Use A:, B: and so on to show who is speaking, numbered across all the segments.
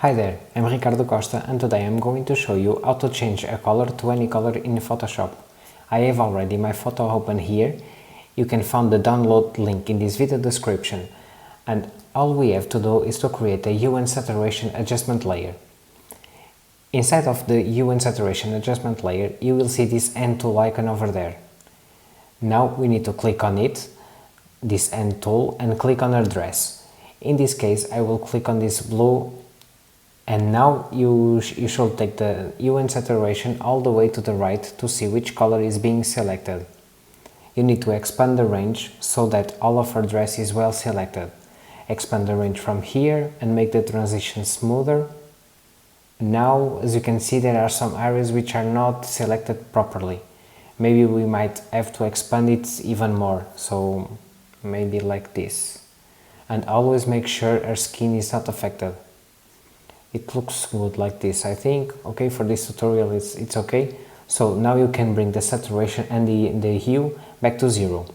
A: Hi there, I'm Ricardo Costa and today I'm going to show you how to change a color to any color in Photoshop. I have already my photo open here. You can find the download link in this video description, and all we have to do is to create a UnSaturation adjustment layer. Inside of the UnSaturation adjustment layer you will see this N tool icon over there. Now we need to click on it, this N tool, and click on address. In this case I will click on this blue. And now you should take the UnSaturation all the way to the right to see which color is being selected. You need to expand the range so that all of our dress is well selected. Expand the range from here and make the transition smoother. Now, as you can see, there are some areas which are not selected properly. Maybe we might have to expand it even more, so maybe like this. And always make sure our skin is not affected. It looks good like this, I think. Okay, for this tutorial it's okay. So now you can bring the saturation and the hue back to 0.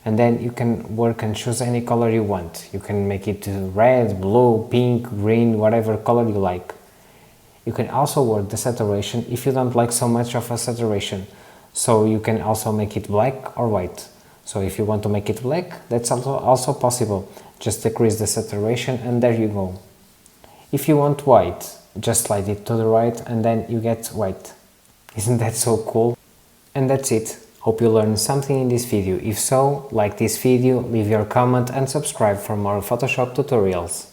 A: And then you can work and choose any color you want. You can make it red, blue, pink, green, whatever color you like. You can also work the saturation if you don't like so much of a saturation. So you can also make it black or white. So if you want to make it black, that's also possible. Just decrease the saturation and there you go. If you want white, just slide it to the right and then you get white. Isn't that so cool? And that's it. Hope you learned something in this video. If so, like this video, leave your comment and subscribe for more Photoshop tutorials.